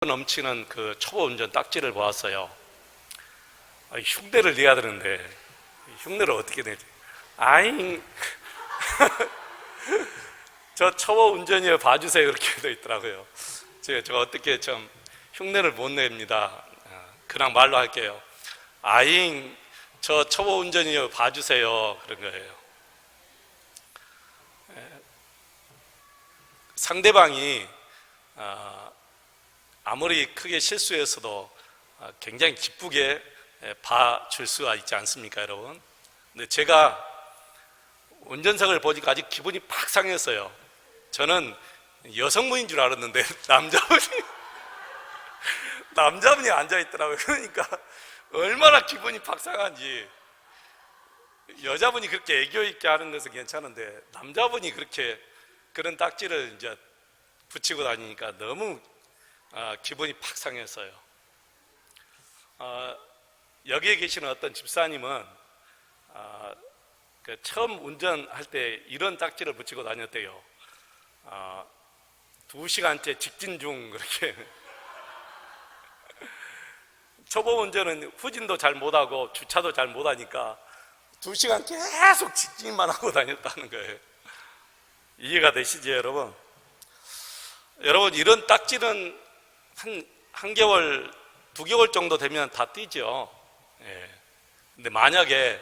넘치는 그 초보 운전 딱지를 보았어요. 흉내를 내야 되는데 흉내를 어떻게 내지? 아잉 저 초보 운전이요 봐주세요 이렇게 돼 있더라고요. 제가 어떻게 좀 흉내를 못 냅니다. 그냥 말로 할게요. 아잉 저 초보 운전이요 봐주세요 그런 거예요. 상대방이 아무리 크게 실수했어도 굉장히 기쁘게 봐줄 수가 있지 않습니까, 여러분? 근데 제가 운전석을 보니까 아직 기분이 팍 상했어요. 저는 여성분인 줄 알았는데 남자분이 앉아있더라고요. 그러니까 얼마나 기분이 팍 상한지. 여자분이 그렇게 애교 있게 하는 것은 괜찮은데 남자분이 그렇게 그런 딱지를 이제 붙이고 다니니까 너무 기분이 팍 상했어요. 여기에 계시는 어떤 집사님은 처음 운전할 때 이런 딱지를 붙이고 다녔대요. 2시간째 직진 중 그렇게. 초보 운전은 후진도 잘 못하고 주차도 잘 못하니까 2시간 계속 직진만 하고 다녔다는 거예요. 이해가 되시죠, 여러분? 여러분, 이런 딱지는 한 개월, 2개월 정도 되면 다 띄죠. 예. 근데 만약에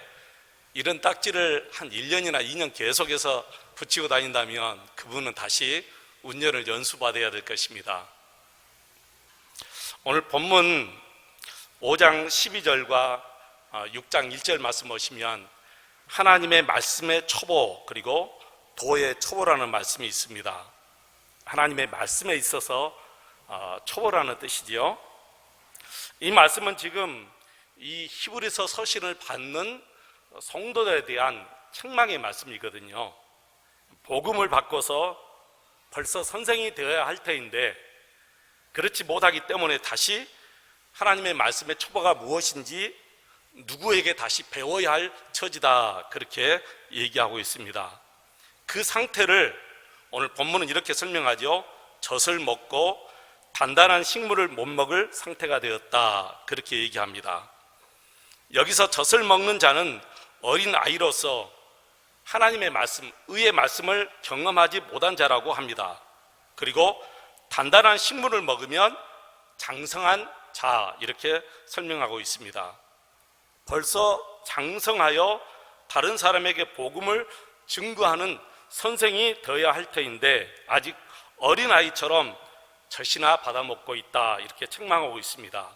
이런 딱지를 한 1년이나 2년 계속해서 붙이고 다닌다면 그분은 다시 운전을 연수받아야 될 것입니다. 오늘 본문 5장 12절과 6장 1절 말씀 보시면 하나님의 말씀의 초보 그리고 도의 초보라는 말씀이 있습니다. 하나님의 말씀에 있어서 초보라는 뜻이지요. 이 말씀은 지금 이 히브리서 서신을 받는 성도들에 대한 책망의 말씀이거든요. 복음을 바꿔서 벌써 선생이 되어야 할 터인데 그렇지 못하기 때문에 다시 하나님의 말씀의 초보가 무엇인지 누구에게 다시 배워야 할 처지다 그렇게 얘기하고 있습니다. 그 상태를 오늘 본문은 이렇게 설명하죠. 젖을 먹고 단단한 식물을 못 먹을 상태가 되었다 그렇게 얘기합니다. 여기서 젖을 먹는 자는 어린 아이로서 하나님의 말씀, 의의 말씀을 경험하지 못한 자라고 합니다. 그리고 단단한 식물을 먹으면 장성한 자 이렇게 설명하고 있습니다. 벌써 장성하여 다른 사람에게 복음을 증거하는 선생이 되어야 할 터인데 아직 어린아이처럼 젖이나 받아먹고 있다 이렇게 책망하고 있습니다.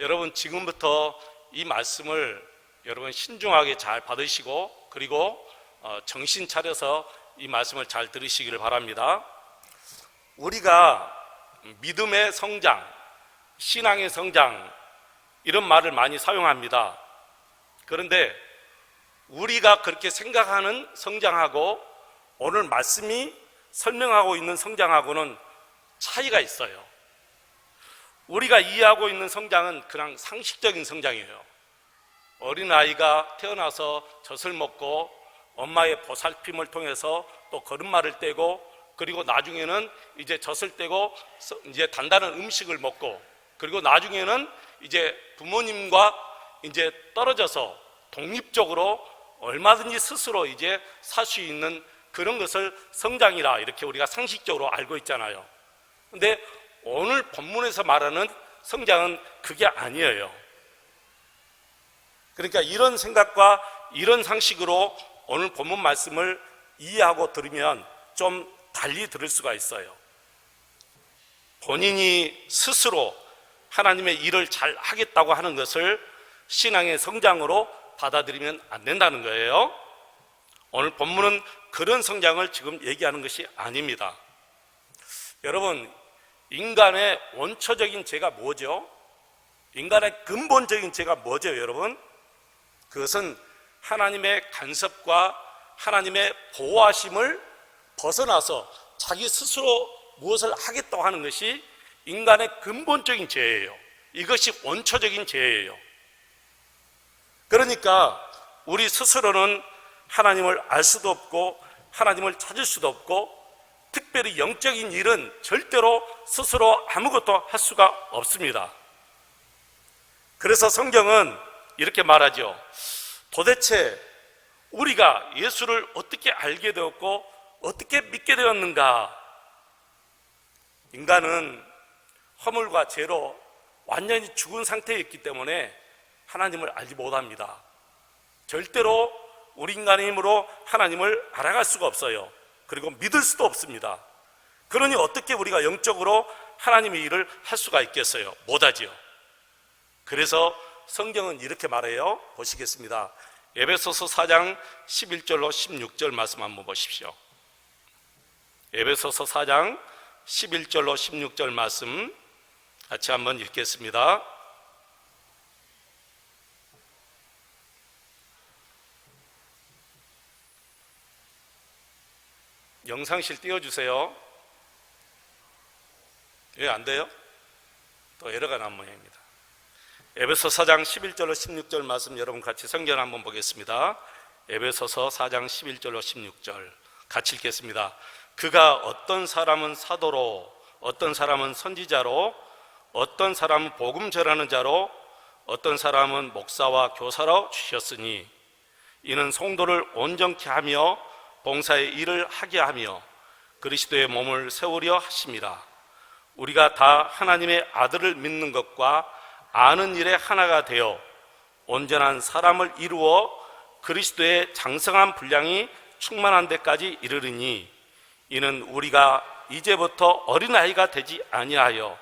여러분, 지금부터 이 말씀을 여러분 신중하게 잘 받으시고 그리고 정신 차려서 이 말씀을 잘 들으시기를 바랍니다. 우리가 믿음의 성장, 신앙의 성장 이런 말을 많이 사용합니다. 그런데 우리가 그렇게 생각하는 성장하고 오늘 말씀이 설명하고 있는 성장하고는 차이가 있어요. 우리가 이해하고 있는 성장은 그냥 상식적인 성장이에요. 어린아이가 태어나서 젖을 먹고 엄마의 보살핌을 통해서 또 걸음마를 떼고 그리고 나중에는 이제 젖을 떼고 이제 단단한 음식을 먹고 그리고 나중에는 이제 부모님과 이제 떨어져서 독립적으로 얼마든지 스스로 이제 살 수 있는 그런 것을 성장이라 이렇게 우리가 상식적으로 알고 있잖아요. 근데 오늘 본문에서 말하는 성장은 그게 아니에요. 그러니까 이런 생각과 이런 상식으로 오늘 본문 말씀을 이해하고 들으면 좀 달리 들을 수가 있어요. 본인이 스스로 하나님의 일을 잘 하겠다고 하는 것을 신앙의 성장으로 받아들이면 안 된다는 거예요. 오늘 본문은 그런 성장을 지금 얘기하는 것이 아닙니다. 여러분, 인간의 원초적인 죄가 뭐죠? 인간의 근본적인 죄가 뭐죠, 여러분? 그것은 하나님의 간섭과 하나님의 보호하심을 벗어나서 자기 스스로 무엇을 하겠다고 하는 것이 인간의 근본적인 죄예요. 이것이 원초적인 죄예요. 그러니까 우리 스스로는 하나님을 알 수도 없고 하나님을 찾을 수도 없고 특별히 영적인 일은 절대로 스스로 아무것도 할 수가 없습니다. 그래서 성경은 이렇게 말하죠. 도대체 우리가 예수를 어떻게 알게 되었고 어떻게 믿게 되었는가? 인간은 허물과 죄로 완전히 죽은 상태였기 때문에 하나님을 알지 못합니다. 절대로 우리 인간의 힘으로 하나님을 알아갈 수가 없어요. 그리고 믿을 수도 없습니다. 그러니 어떻게 우리가 영적으로 하나님의 일을 할 수가 있겠어요? 못하지요. 그래서 성경은 이렇게 말해요. 보시겠습니다. 에베소서 4장 11절로 16절 말씀 한번 보십시오. 에베소서 4장 11절로 16절 말씀 같이 한번 읽겠습니다. 영상실 띄워주세요. 왜 안 돼요? 또 에러가 난 모양입니다. 에베소 4장 11절로 16절 말씀 여러분 같이 성경 한번 보겠습니다. 에베소서 4장 11절로 16절 같이 읽겠습니다. 그가 어떤 사람은 사도로, 어떤 사람은 선지자로, 어떤 사람은 복음 전하는 자로, 어떤 사람은 목사와 교사로 주셨으니 이는 성도를 온전케 하며 봉사의 일을 하게 하며 그리스도의 몸을 세우려 하심이라. 우리가 다 하나님의 아들을 믿는 것과 아는 일에 하나가 되어 온전한 사람을 이루어 그리스도의 장성한 분량이 충만한 데까지 이르리니 이는 우리가 이제부터 어린아이가 되지 아니하여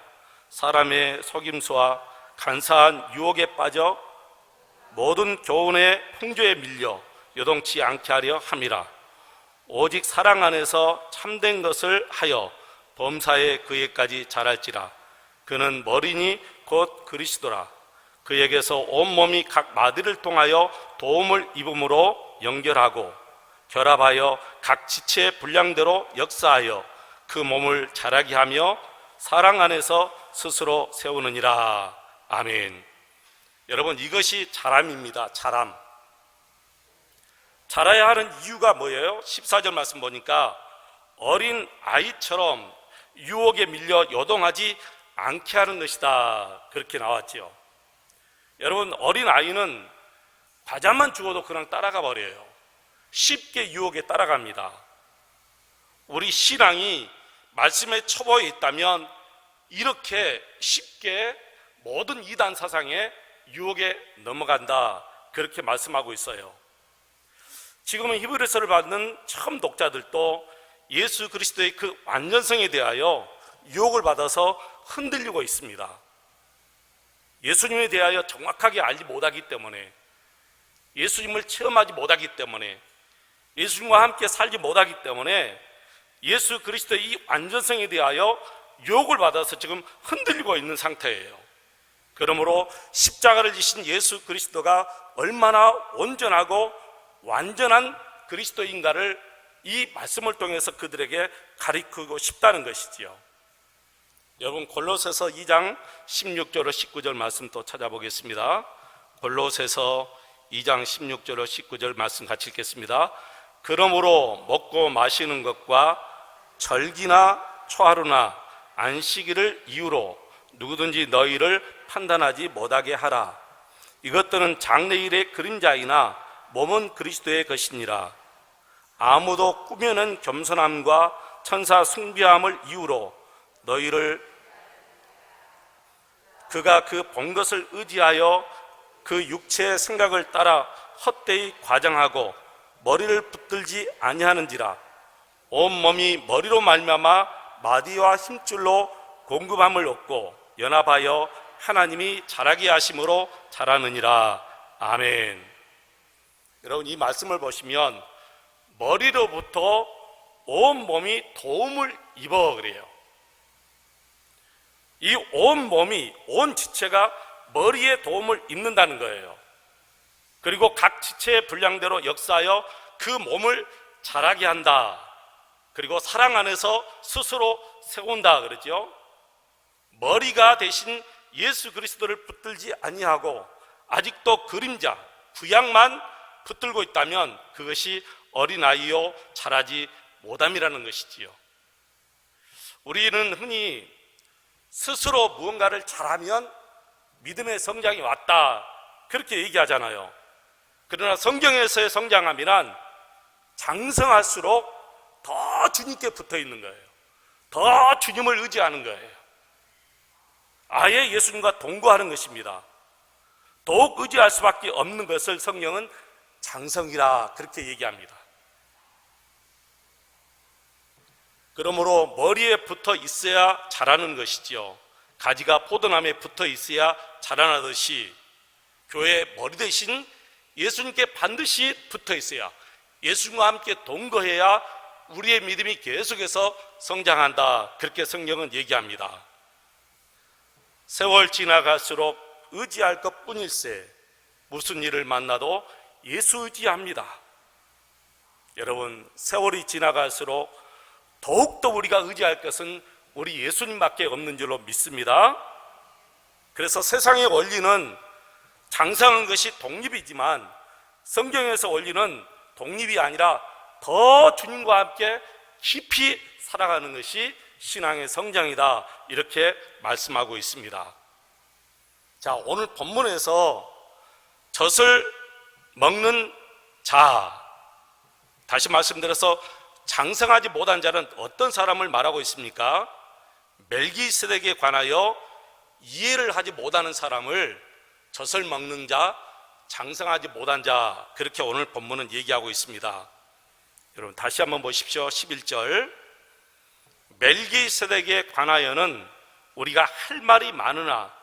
사람의 속임수와 간사한 유혹에 빠져 모든 교훈의 풍조에 밀려 요동치 않게 하려 함이라. 오직 사랑 안에서 참된 것을 하여 범사에 그에까지 자랄지라. 그는 머리니 곧 그리스도라. 그에게서 온몸이 각 마디를 통하여 도움을 입음으로 연결하고 결합하여 각 지체의 분량대로 역사하여 그 몸을 자라게 하며 사랑 안에서 스스로 세우느니라. 아멘. 여러분, 이것이 자람입니다. 자람. 자라야 하는 이유가 뭐예요? 14절 말씀 보니까 어린 아이처럼 유혹에 밀려 요동하지 않게 하는 것이다. 그렇게 나왔죠. 여러분, 어린 아이는 과자만 주어도 그냥 따라가 버려요. 쉽게 유혹에 따라갑니다. 우리 신앙이 말씀에 처보에 있다면 이렇게 쉽게 모든 이단 사상에 유혹에 넘어간다. 그렇게 말씀하고 있어요. 지금은 히브리서를 받는 처음 독자들도 예수 그리스도의 그 완전성에 대하여 유혹을 받아서 흔들리고 있습니다. 예수님에 대하여 정확하게 알지 못하기 때문에, 예수님을 체험하지 못하기 때문에, 예수님과 함께 살지 못하기 때문에 예수 그리스도의 이 완전성에 대하여 유혹을 받아서 지금 흔들리고 있는 상태예요. 그러므로 십자가를 지신 예수 그리스도가 얼마나 온전하고 완전한 그리스도인가를 이 말씀을 통해서 그들에게 가르치고 싶다는 것이지요. 여러분, 골로새서 2장 16절로 19절 말씀 또 찾아보겠습니다. 골로새서 2장 16절로 19절 말씀 같이 읽겠습니다. 그러므로 먹고 마시는 것과 절기나 초하루나 안식일을 이유로 누구든지 너희를 판단하지 못하게 하라. 이것들은 장래일의 그림자이나 몸은 그리스도의 것이니라. 아무도 꾸며낸 겸손함과 천사 숭배함을 이유로 너희를 그가 그 본 것을 의지하여 그 육체의 생각을 따라 헛되이 과장하고 머리를 붙들지 아니하는지라. 온몸이 머리로 말미암아 마디와 힘줄로 공급함을 얻고 연합하여 하나님이 자라게 하심으로 자라느니라. 아멘. 여러분, 이 말씀을 보시면 머리로부터 온몸이 도움을 입어 그래요. 이 온몸이, 온 지체가 머리에 도움을 입는다는 거예요. 그리고 각 지체의 분량대로 역사하여 그 몸을 자라게 한다. 그리고 사랑 안에서 스스로 세운다 그러죠. 머리가 대신 예수 그리스도를 붙들지 아니하고 아직도 그림자, 구약만 붙들고 있다면 그것이 어린아이요 자라지 못함이라는 것이지요. 우리는 흔히 스스로 무언가를 잘하면 믿음의 성장이 왔다, 그렇게 얘기하잖아요. 그러나 성경에서의 성장함이란 장성할수록 더 주님께 붙어 있는 거예요. 더 주님을 의지하는 거예요. 아예 예수님과 동거하는 것입니다. 더욱 의지할 수밖에 없는 것을 성경은 장성이라 그렇게 얘기합니다. 그러므로 머리에 붙어 있어야 자라는 것이지요. 가지가 포도나무에 붙어 있어야 자라나듯이 교회의 머리 대신 예수님께 반드시 붙어 있어야, 예수님과 함께 동거해야 우리의 믿음이 계속해서 성장한다, 그렇게 성경은 얘기합니다. 세월 지나갈수록 의지할 것뿐일세 무슨 일을 만나도 예수 의지합니다. 여러분, 세월이 지나갈수록 더욱더 우리가 의지할 것은 우리 예수님밖에 없는 줄로 믿습니다. 그래서 세상의 원리는 장성한 것이 독립이지만 성경에서 원리는 독립이 아니라 더 주님과 함께 깊이 살아가는 것이 신앙의 성장이다, 이렇게 말씀하고 있습니다. 자, 오늘 본문에서 젖을 먹는 자, 다시 말씀드려서 장성하지 못한 자는 어떤 사람을 말하고 있습니까? 멜기세덱에 관하여 이해를 하지 못하는 사람을 젖을 먹는 자, 장성하지 못한 자, 그렇게 오늘 본문은 얘기하고 있습니다. 여러분 다시 한번 보십시오. 11절, 멜기세덱에 관하여는 우리가 할 말이 많으나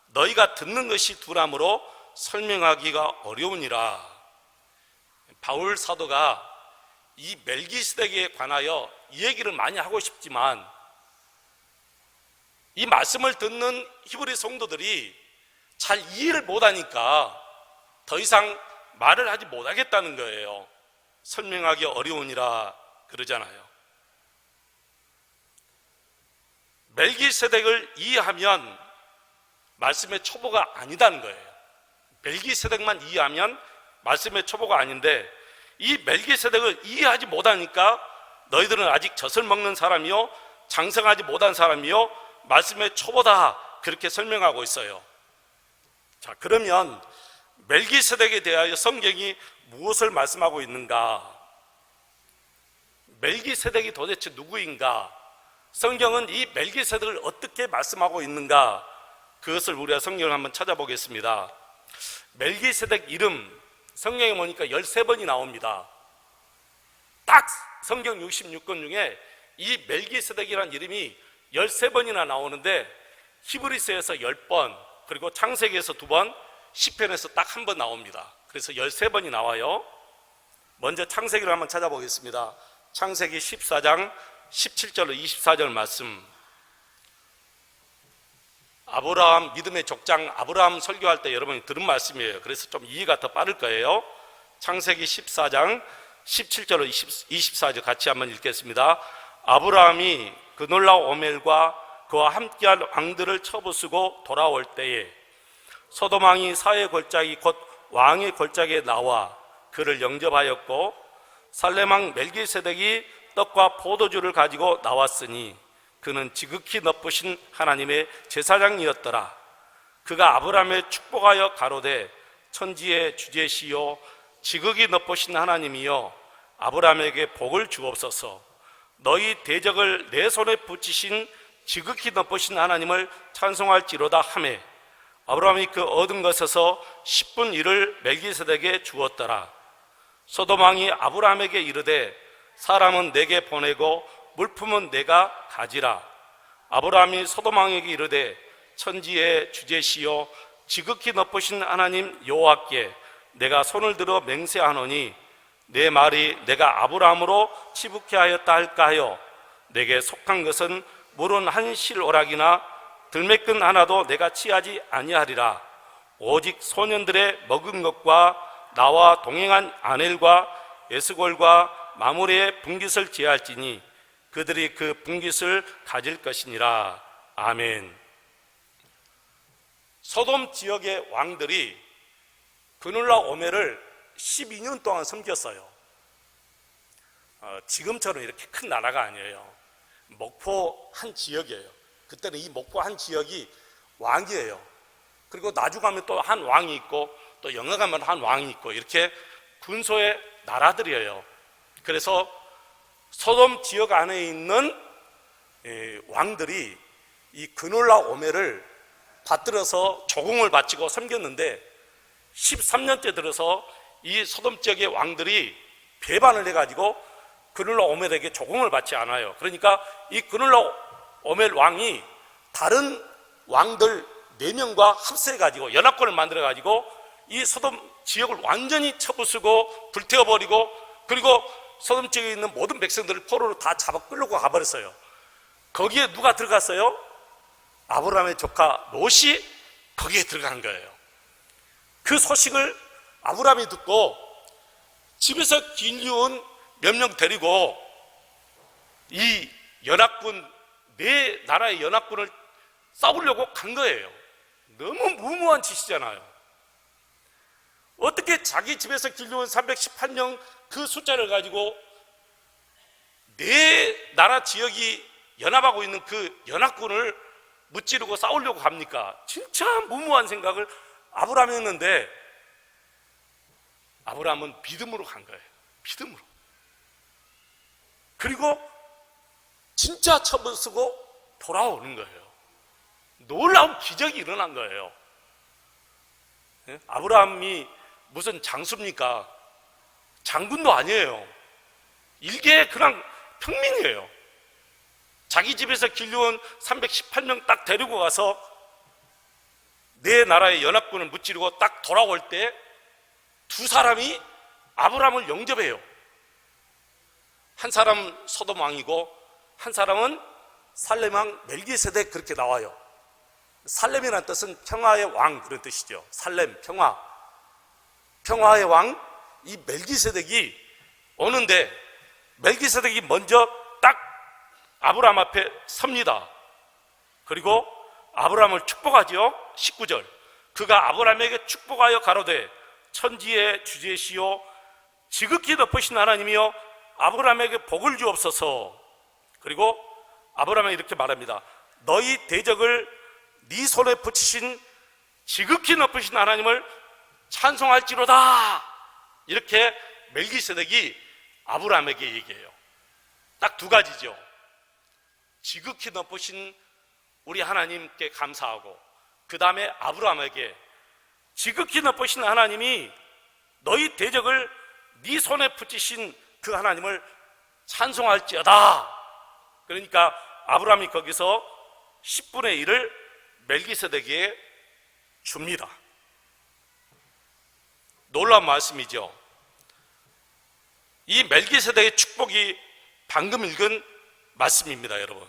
너희가 듣는 것이 두람으로 설명하기가 어려우니라. 바울 사도가 이 멜기세덱에 관하여 이 얘기를 많이 하고 싶지만 이 말씀을 듣는 히브리 성도들이 잘 이해를 못하니까 더 이상 말을 하지 못하겠다는 거예요. 설명하기 어려우니라 그러잖아요. 멜기세덱을 이해하면 말씀의 초보가 아니다는 거예요. 멜기세덱만 이해하면 말씀의 초보가 아닌데, 이 멜기세덱을 이해하지 못하니까 너희들은 아직 젖을 먹는 사람이요 장성하지 못한 사람이요 말씀의 초보다, 그렇게 설명하고 있어요. 자, 그러면 멜기세덱에 대하여 성경이 무엇을 말씀하고 있는가? 멜기세덱이 도대체 누구인가? 성경은 이 멜기세덱을 어떻게 말씀하고 있는가? 그것을 우리가 성경을 한번 찾아보겠습니다. 멜기세덱 이름 성경에 보니까 13번이 나옵니다. 딱 성경 66권 중에 이 멜기세덱이라는 이름이 13번이나 나오는데 히브리서에서 10번, 그리고 창세기에서 2번, 시편에서 딱 한 번 나옵니다. 그래서 13번이 나와요. 먼저 창세기를 한번 찾아보겠습니다. 창세기 14장 17절로 24절 말씀. 아브라함, 믿음의 족장 아브라함 설교할 때 여러분이 들은 말씀이에요. 그래서 좀 이해가 더 빠를 거예요. 창세기 14장 17절로 24절 같이 한번 읽겠습니다. 아브라함이 그놀라 오멜과 그와 함께한 왕들을 처부수고 돌아올 때에 소돔 왕이 사의 골짜기 곧 왕의 골짜기에 나와 그를 영접하였고, 살렘 왕 멜기세덱이 떡과 포도주를 가지고 나왔으니 그는 지극히 높으신 하나님의 제사장이었더라. 그가 아브라함을 축복하여 가로되 천지의 주제시요 지극히 높으신 하나님이여 아브라함에게 복을 주옵소서. 너희 대적을 내 손에 붙이신 지극히 높으신 하나님을 찬송할지로다 하매, 아브라함이 그 얻은 것에서 10분 1을 멜기세덱에게 주었더라. 소돔 왕이 아브라함에게 이르되 사람은 내게 보내고 물품은 내가 가지라. 아브라함이 소돔 왕에게 이르되 천지의 주제시요 지극히 높으신 하나님 여호와께 내가 손을 들어 맹세하노니 내 말이 내가 아브라함으로 치북케 하였다 할까 하여 내게 속한 것은 물은 한 실오락이나 들매끈 하나도 내가 취하지 아니하리라. 오직 소년들의 먹은 것과 나와 동행한 아넬과 에스골과 마므레의 분깃을 제할지니 그들이 그 분깃을 가질 것이니라. 아멘. 소돔 지역의 왕들이 그놀라 오멜을 12년 동안 섬겼어요. 지금처럼 이렇게 큰 나라가 아니에요. 목포 한 지역이에요. 그때는 이 목포 한 지역이 왕이에요. 그리고 나중 가면 또 한 왕이 있고 또 영하 가면 한 왕이 있고 이렇게 군소의 나라들이에요. 그래서 소돔 지역 안에 있는 왕들이 이 그놀라 오메를 받들어서 조공을 바치고 섬겼는데 13년째 들어서 이 소돔 지역의 왕들이 배반을 해가지고 그놀라 오멜에게 조공을 받지 않아요. 그러니까 이 그놀라 오멜 왕이 다른 왕들 4명과 합세해가지고 연합군을 만들어가지고 이 소돔 지역을 완전히 쳐부수고 불태워버리고 그리고 소돔 지역에 있는 모든 백성들을 포로로 다 잡아 끌고 가버렸어요. 거기에 누가 들어갔어요? 아브라함의 조카 롯이 거기에 들어간 거예요. 그 소식을 아브라함이 듣고 집에서 길리온 몇 명 데리고 이 연합군, 네 나라의 연합군을 싸우려고 간 거예요. 너무 무모한 짓이잖아요. 어떻게 자기 집에서 길리온 318명 그 숫자를 가지고 네 나라 지역이 연합하고 있는 그 연합군을 무찌르고 싸우려고 합니까? 진짜 무모한 생각을 아브라함이 했는데 아브라함은 믿음으로 간 거예요. 믿음으로. 그리고 진짜 쳐부수고 돌아오는 거예요. 놀라운 기적이 일어난 거예요. 아브라함이 무슨 장수입니까? 장군도 아니에요. 일개 그냥 평민이에요. 자기 집에서 길리온 318명 딱 데리고 가서 네 나라의 연합군을 무찌르고 딱 돌아올 때 두 사람이 아브라함을 영접해요. 한 사람은 소돔 왕이고 한 사람은 살렘 왕 멜기세덱 그렇게 나와요. 살렘이라는 뜻은 평화의 왕 그런 뜻이죠. 살렘, 평화. 평화의 왕, 이 멜기세덱이 오는데 멜기세덱이 먼저 딱 아브라함 앞에 섭니다. 그리고 아브라함을 축복하죠. 19절. 그가 아브라함에게 축복하여 가로되 천지의 주제시요 지극히 높으신 하나님이여 아브라함에게 복을 주옵소서. 그리고 아브라함이 이렇게 말합니다. 너희 대적을 네 손에 붙이신 지극히 높으신 하나님을 찬송할지로다. 이렇게 멜기세덱이 아브라함에게 얘기해요. 딱 두 가지죠. 지극히 높으신 우리 하나님께 감사하고 그 다음에 아브라함에게 지극히 높으신 하나님이 너희 대적을 네 손에 붙이신 그 하나님을 찬송할지어다. 그러니까 아브라함이 거기서 10분의 1을 멜기세덱에게 줍니다. 놀라운 말씀이죠. 이 멜기세덱의 축복이 방금 읽은 말씀입니다. 여러분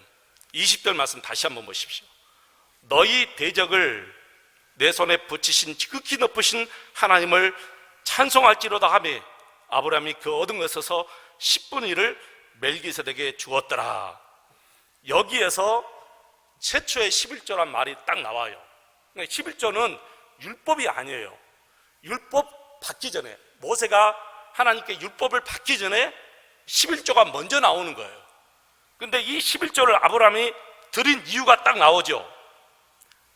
20절 말씀 다시 한번 보십시오. 너희 대적을 내 손에 붙이신 지극히 높으신 하나님을 찬송할지로다 하며 아브라함이 그 얻은 것에서 10분의 1을 멜기세덱에게 주었더라. 여기에서 최초의 11조란 말이 딱 나와요. 11조는 율법이 아니에요. 율법 받기 전에 모세가 하나님께 율법을 받기 전에 11조가 먼저 나오는 거예요. 근데 이 11조를 아브라함이 드린 이유가 딱 나오죠.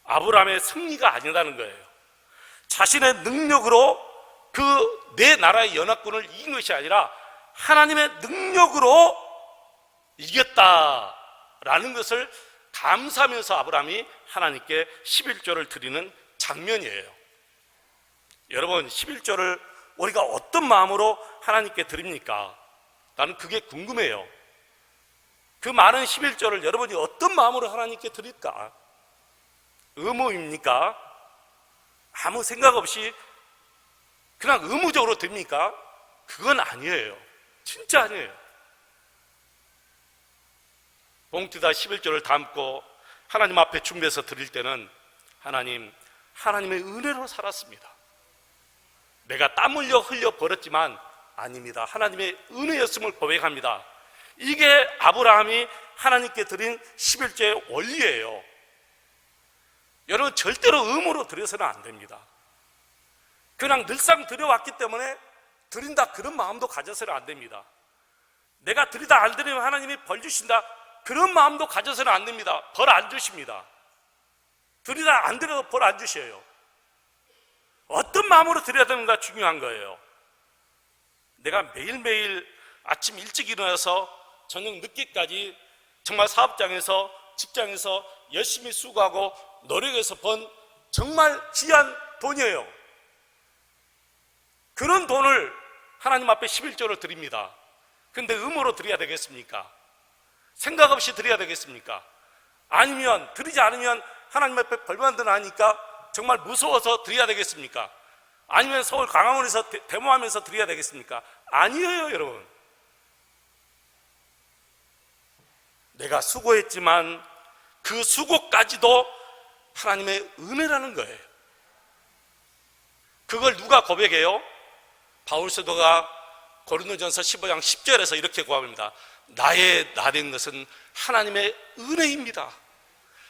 아브라함의 승리가 아니라는 거예요. 자신의 능력으로 그 네 나라의 연합군을 이긴 것이 아니라 하나님의 능력으로 이겼다라는 것을 감사하면서 아브라함이 하나님께 11조를 드리는 장면이에요. 여러분 11조를 우리가 어떤 마음으로 하나님께 드립니까? 나는 그게 궁금해요. 그 많은 11조를 여러분이 어떤 마음으로 하나님께 드릴까? 의무입니까? 아무 생각 없이 그냥 의무적으로 드립니까? 그건 아니에요. 진짜 아니에요. 봉투에다 11조를 담고 하나님 앞에 준비해서 드릴 때는 하나님의 은혜로 살았습니다. 내가 땀 흘려 버렸지만 아닙니다. 하나님의 은혜였음을 고백합니다. 이게 아브라함이 하나님께 드린 11조의 원리예요. 여러분 절대로 의무로 드려서는 안 됩니다. 그냥 늘상 드려왔기 때문에 드린다 그런 마음도 가져서는 안 됩니다. 내가 드리다 안 드리면 하나님이 벌 주신다 그런 마음도 가져서는 안 됩니다. 벌 안 주십니다. 드리다 안 드려도 벌 안 주셔요. 어떤 마음으로 드려야 되는가 중요한 거예요. 내가 매일매일 아침 일찍 일어나서 저녁 늦게까지 정말 사업장에서 직장에서 열심히 수고하고 노력해서 번 정말 귀한 돈이에요. 그런 돈을 하나님 앞에 11조를 드립니다. 근데 음으로 드려야 되겠습니까? 생각 없이 드려야 되겠습니까? 아니면 드리지 않으면 하나님 앞에 벌받는 아니까 정말 무서워서 드려야 되겠습니까? 아니면 서울 광화문에서 데모하면서 드려야 되겠습니까? 아니에요, 여러분. 내가 수고했지만 그 수고까지도 하나님의 은혜라는 거예요. 그걸 누가 고백해요? 바울 사도가 고린도전서 15장 10절에서 이렇게 고백합니다. 나의 나된 것은 하나님의 은혜입니다.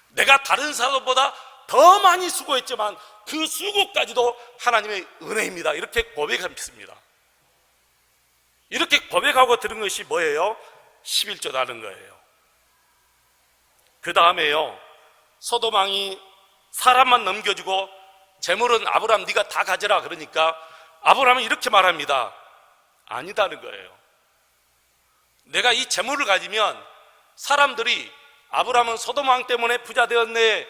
내가 다른 사람보다 더 많이 수고했지만 그 수고까지도 하나님의 은혜입니다. 이렇게 고백합니다. 이렇게 고백하고 들은 것이 뭐예요? 11조라는 거예요. 그 다음에요, 소돔 왕이 사람만 넘겨주고 재물은 아브라함 네가 다 가져라 그러니까 아브라함은 이렇게 말합니다. 아니다는 거예요. 내가 이 재물을 가지면 사람들이 아브라함은 소돔 왕 때문에 부자 되었네,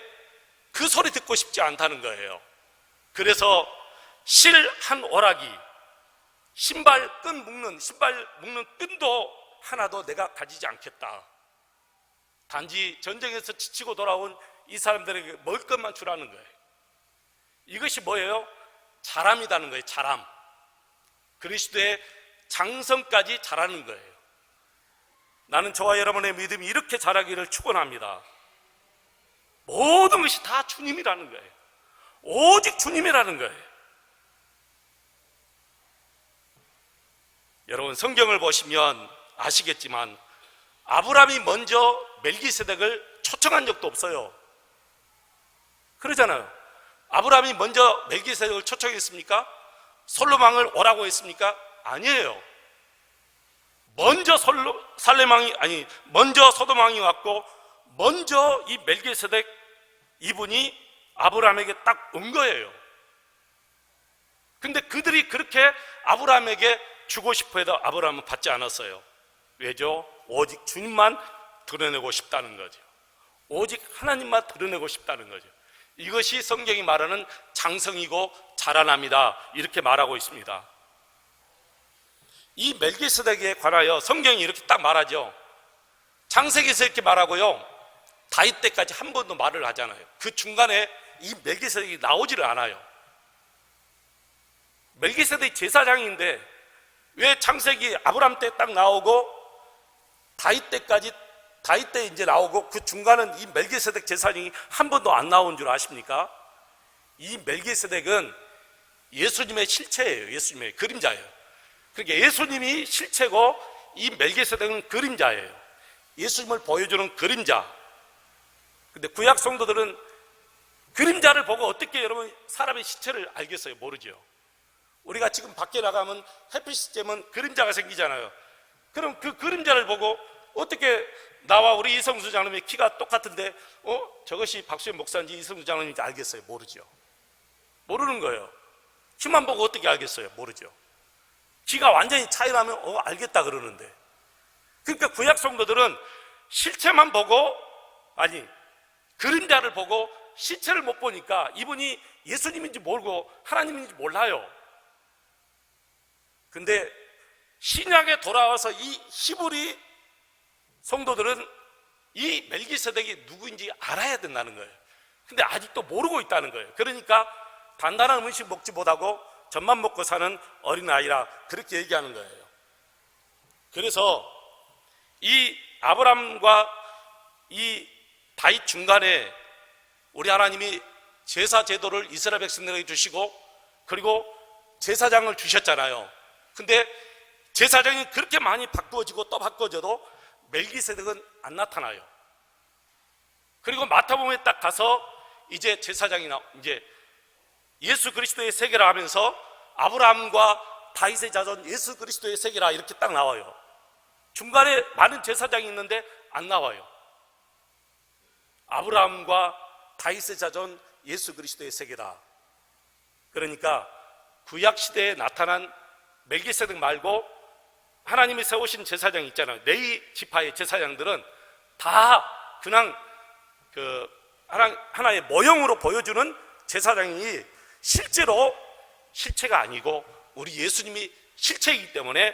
그 소리 듣고 싶지 않다는 거예요. 그래서 실 한 오라기, 신발 묶는 끈도 하나도 내가 가지지 않겠다. 단지 전쟁에서 지치고 돌아온 이 사람들에게 먹을 것만 주라는 거예요. 이것이 뭐예요? 자람이라는 거예요. 자람. 그리스도의 장성까지 자라는 거예요. 나는 저와 여러분의 믿음이 이렇게 자라기를 축원합니다. 모든 것이 다 주님이라는 거예요. 오직 주님이라는 거예요. 여러분 성경을 보시면 아시겠지만 아브라함이 먼저 멜기세덱을 초청한 적도 없어요. 그러잖아요. 아브라함이 먼저 멜기세덱을 초청했습니까? 솔로몬 왕을 오라고 했습니까? 아니에요. 먼저 먼저 소돔 왕이 왔고 먼저 이 멜기세덱 이분이 아브라함에게 딱 온 거예요. 근데 그들이 그렇게 아브라함에게 주고 싶어 해도 아브라함은 받지 않았어요. 왜죠? 오직 주님만 드러내고 싶다는 거죠. 오직 하나님만 드러내고 싶다는 거죠. 이것이 성경이 말하는 장성이고 자라남이다, 이렇게 말하고 있습니다. 이 멜기세덱에 관하여 성경이 이렇게 딱 말하죠. 창세기에서 이렇게 말하고요, 다윗 때까지 한 번도 말을 하잖아요. 그 중간에 이 멜기세덱이 나오지를 않아요. 멜기세덱이 제사장인데 왜 창세기 아브라함 때 딱 나오고 다윗 때 이제 나오고 그 중간은 이 멜기세덱 제사장이 한 번도 안 나온 줄 아십니까? 이 멜기세덱은 예수님의 실체예요. 예수님의 그림자예요. 그러니까 예수님이 실체고 이 멜기세덱은 그림자예요. 예수님을 보여주는 그림자. 근데 구약 성도들은 그림자를 보고 어떻게 여러분 사람의 실체를 알겠어요? 모르죠. 우리가 지금 밖에 나가면 햇빛이 쬐면 그림자가 생기잖아요. 그럼 그 그림자를 보고 어떻게 나와 우리 이성수 장로님의 키가 똑같은데 저것이 박수현 목사인지 이성수 장로님인지 알겠어요? 모르죠. 모르는 거예요. 키만 보고 어떻게 알겠어요? 모르죠. 키가 완전히 차이 나면 알겠다 그러는데. 그러니까 구약 성도들은 실체만 보고, 아니 그림자를 보고 실체를 못 보니까 이분이 예수님인지 모르고 하나님인지 몰라요. 근데 신약에 돌아와서 이 히브리 성도들은 이 멜기세덱이 누구인지 알아야 된다는 거예요. 근데 아직도 모르고 있다는 거예요. 그러니까 단단한 음식 먹지 못하고 젖만 먹고 사는 어린아이라 그렇게 얘기하는 거예요. 그래서 이 아브람과 이 다윗 중간에 우리 하나님이 제사 제도를 이스라엘 백성들에게 주시고 그리고 제사장을 주셨잖아요. 근데 제사장이 그렇게 많이 바꾸어지고 또 바꾸어져도 멜기세덱은 안 나타나요. 그리고 마태복음에 딱 가서 이제 제사장이 이제 예수 그리스도의 세계라 하면서 아브라함과 다윗의 자손 예수 그리스도의 세계라 이렇게 딱 나와요. 중간에 많은 제사장이 있는데 안 나와요. 아브라함과 다윗의 자손 예수 그리스도의 세계다. 그러니까 구약 시대에 나타난 멜기세덱 말고 하나님이 세우신 제사장 있잖아요. 레위 지파의 제사장들은 다 그냥 하나의 모형으로 보여주는 제사장이 실제로 실체가 아니고 우리 예수님이 실체이기 때문에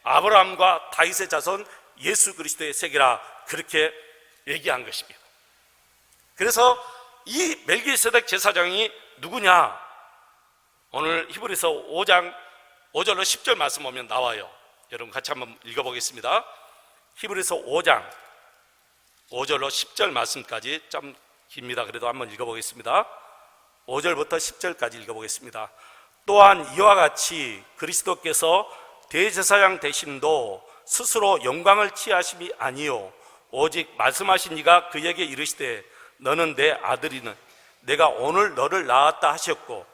아브라함과 다윗의 자손 예수 그리스도의 세계라 그렇게 얘기한 것입니다. 그래서 이 멜기세덱 제사장이 누구냐? 오늘 히브리서 5장 5절로 10절 말씀 보면 나와요. 여러분 같이 한번 읽어보겠습니다. 히브리서 5장 5절로 10절 말씀까지 좀 깁니다. 그래도 한번 읽어보겠습니다. 5절부터 10절까지 읽어보겠습니다. 또한 이와 같이 그리스도께서 대제사장 되심도 스스로 영광을 취하심이 아니요 오직 말씀하신 이가 그에게 이르시되 너는 내 아들이는 내가 오늘 너를 낳았다 하셨고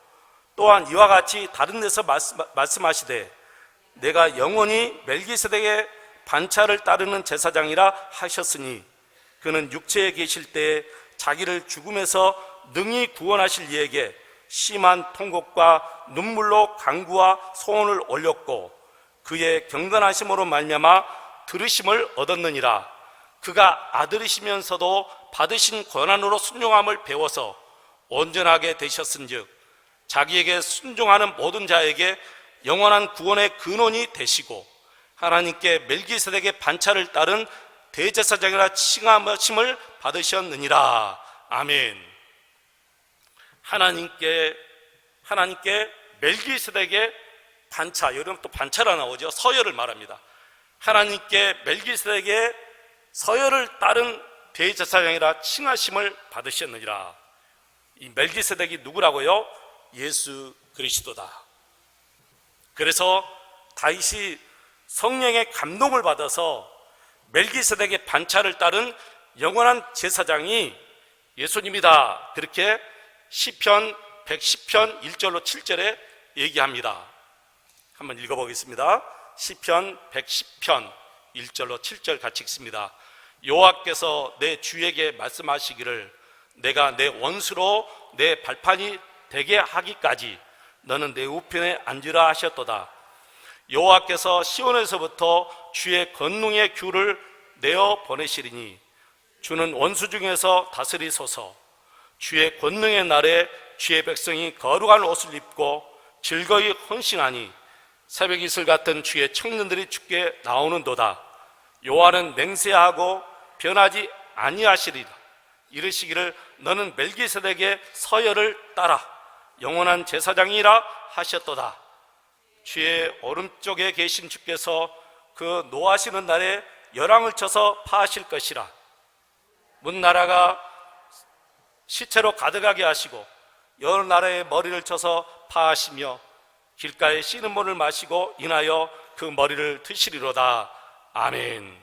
또한 이와 같이 다른 데서 말씀하시되 내가 영원히 멜기세덱의 반차를 따르는 제사장이라 하셨으니 그는 육체에 계실 때에 자기를 죽음에서 능히 구원하실 이에게 심한 통곡과 눈물로 간구와 소원을 올렸고 그의 경건하심으로 말미암아 들으심을 얻었느니라. 그가 아들이시면서도 받으신 권한으로 순종함을 배워서 온전하게 되셨은즉 자기에게 순종하는 모든 자에게 영원한 구원의 근원이 되시고 하나님께 멜기세덱의 반차를 따른 대제사장이라 칭함을 받으셨느니라. 아멘. 하나님께 멜기세덱의 반차, 여러분 또 반차라 나오죠. 서열을 말합니다. 하나님께 멜기세덱의 서열을 따른 대제사장이라 칭하심을 받으셨느니라. 이 멜기세덱이 누구라고요? 예수 그리스도다. 그래서 다윗이 성령의 감동을 받아서 멜기세덱의 반차를 따른 영원한 제사장이 예수님이다. 그렇게 시편 110편 1절로 7절에 얘기합니다. 한번 읽어보겠습니다. 시편 110편 1절로 7절 같이 읽습니다. 여호와께서 내 주에게 말씀하시기를 내가 내 원수로 내 발판이 되게 하기까지 너는 내 우편에 앉으라 하셨도다. 여호와께서 시온에서부터 주의 권능의 규를 내어 보내시리니 주는 원수 중에서 다스리소서. 주의 권능의 날에 주의 백성이 거룩한 옷을 입고 즐거이 헌신하니 새벽 이슬 같은 주의 청년들이 주께 나오는도다. 여호와는 맹세하고 변하지 아니하시리라. 이르시기를 너는 멜기세덱의 서열을 따라 영원한 제사장이라 하셨도다. 주의 오른쪽에 계신 주께서 그 노하시는 날에 열왕을 쳐서 파하실 것이라. 문나라가 시체로 가득하게 하시고 여러 나라의 머리를 쳐서 파하시며 길가에 씨는 물을 마시고 인하여 그 머리를 드시리로다. 아멘.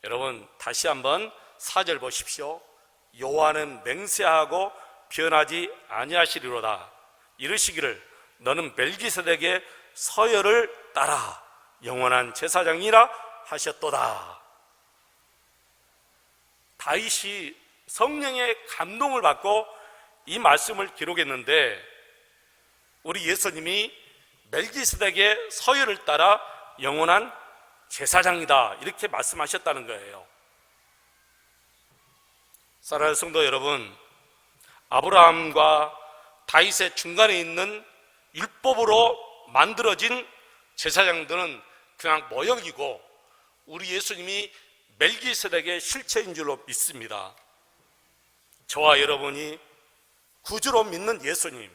여러분 다시 한번 4절 보십시오. 여호와는 맹세하고 변하지 아니하시리로다. 이르시기를 너는 멜기세덱의 서열을 따라 영원한 제사장이라 하셨도다. 다윗이 성령의 감동을 받고 이 말씀을 기록했는데 우리 예수님이 멜기세덱의 서열을 따라 영원한 제사장이다 이렇게 말씀하셨다는 거예요. 사랑하는 성도 여러분, 아브라함과 다윗의 중간에 있는 율법으로 만들어진 제사장들은 그냥 모형이고 우리 예수님이 멜기세덱의 실체인 줄로 믿습니다. 저와 여러분이 구주로 믿는 예수님,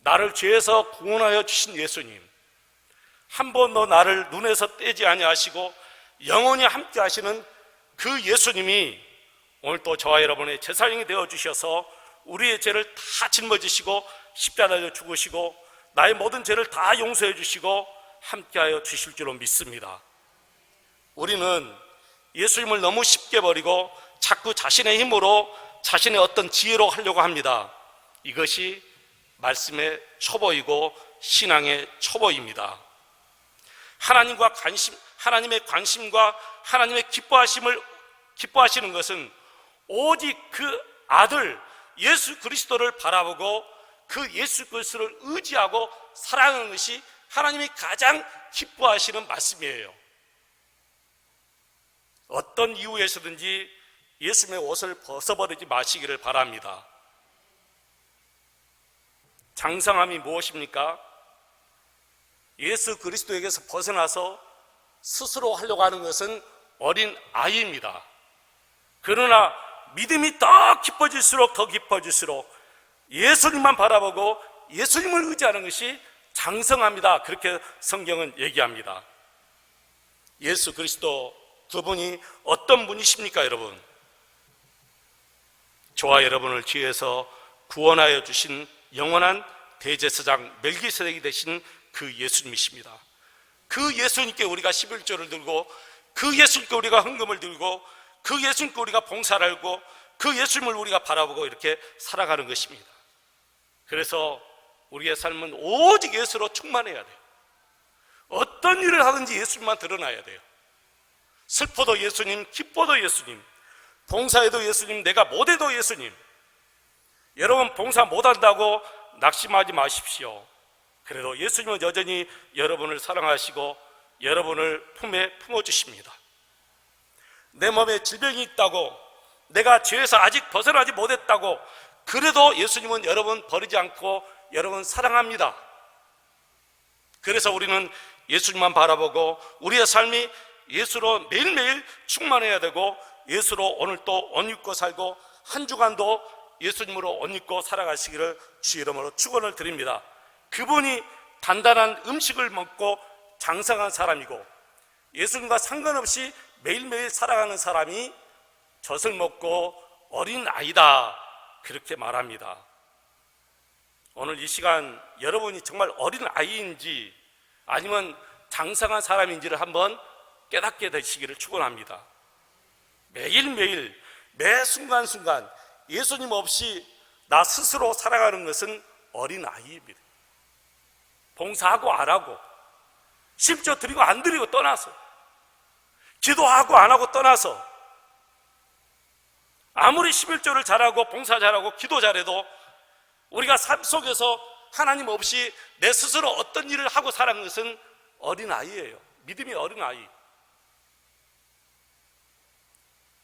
나를 죄에서 구원하여 주신 예수님, 한 번도 나를 눈에서 떼지 아니하시고 영원히 함께 하시는 그 예수님이 오늘 또 저와 여러분의 제사장이 되어 주셔서 우리의 죄를 다 짊어지시고 십자가에 죽으시고 나의 모든 죄를 다 용서해 주시고 함께하여 주실 줄로 믿습니다. 우리는 예수님을 너무 쉽게 버리고 자꾸 자신의 힘으로 자신의 어떤 지혜로 하려고 합니다. 이것이 말씀의 초보이고 신앙의 초보입니다. 하나님의 관심과 하나님의 기뻐하시는 것은 오직 그 아들 예수 그리스도를 바라보고 그 예수 그리스도를 의지하고 사랑하는 것이 하나님이 가장 기뻐하시는 말씀이에요. 어떤 이유에서든지 예수님의 옷을 벗어버리지 마시기를 바랍니다. 장성함이 무엇입니까? 예수 그리스도에게서 벗어나서 스스로 하려고 하는 것은 어린 아이입니다. 그러나 믿음이 더 깊어질수록 예수님만 바라보고 예수님을 의지하는 것이 장성합니다. 그렇게 성경은 얘기합니다. 예수 그리스도, 그분이 어떤 분이십니까, 여러분? 저와 여러분을 뒤에서 구원하여 주신 영원한 대제사장 멜기세덱이 되신 그 예수님이십니다. 그 예수님께 우리가 11조를 들고, 그 예수님께 우리가 헌금을 들고, 그 예수님께 우리가 봉사를 하고, 그 예수님을 우리가 바라보고 이렇게 살아가는 것입니다. 그래서 우리의 삶은 오직 예수로 충만해야 돼요. 어떤 일을 하든지 예수님만 드러나야 돼요. 슬퍼도 예수님, 기뻐도 예수님, 봉사해도 예수님, 내가 못해도 예수님. 여러분, 봉사 못한다고 낙심하지 마십시오. 그래도 예수님은 여전히 여러분을 사랑하시고 여러분을 품에 품어주십니다. 내 몸에 질병이 있다고, 내가 죄에서 아직 벗어나지 못했다고, 그래도 예수님은 여러분 버리지 않고 여러분 사랑합니다. 그래서 우리는 예수님만 바라보고 우리의 삶이 예수로 매일매일 충만해야 되고, 예수로 오늘 또 옷 입고 살고 한 주간도 예수님으로 옷 입고 살아가시기를 주 이름으로 축원을 드립니다. 그분이 단단한 음식을 먹고 장성한 사람이고, 예수님과 상관없이 매일매일 살아가는 사람이 젖을 먹고 어린 아이다, 그렇게 말합니다. 오늘 이 시간 여러분이 정말 어린 아이인지 아니면 장성한 사람인지를 한번 깨닫게 되시기를 축원합니다. 매일매일 매 순간순간 예수님 없이 나 스스로 살아가는 것은 어린 아이입니다. 봉사하고 안 하고, 10조 드리고 안 드리고 떠나서, 기도하고 안 하고 떠나서, 아무리 11조를 잘하고 봉사 잘하고 기도 잘해도 우리가 삶 속에서 하나님 없이 내 스스로 어떤 일을 하고 살아가는 것은 어린 아이예요. 믿음이 어린 아이.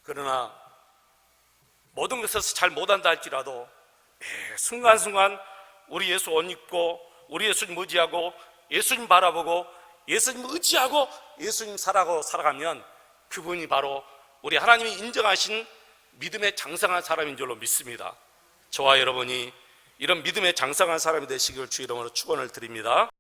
그러나 모든 것에서 잘 못한다 할지라도 순간순간 우리 예수 옷 입고 우리 예수님 의지하고 예수님 바라보고 예수님 의지하고 예수님 살아가면 그분이 바로 우리 하나님이 인정하신 믿음의 장성한 사람인 줄로 믿습니다. 저와 여러분이 이런 믿음의 장성한 사람이 되시기를 주 이름으로 축원을 드립니다.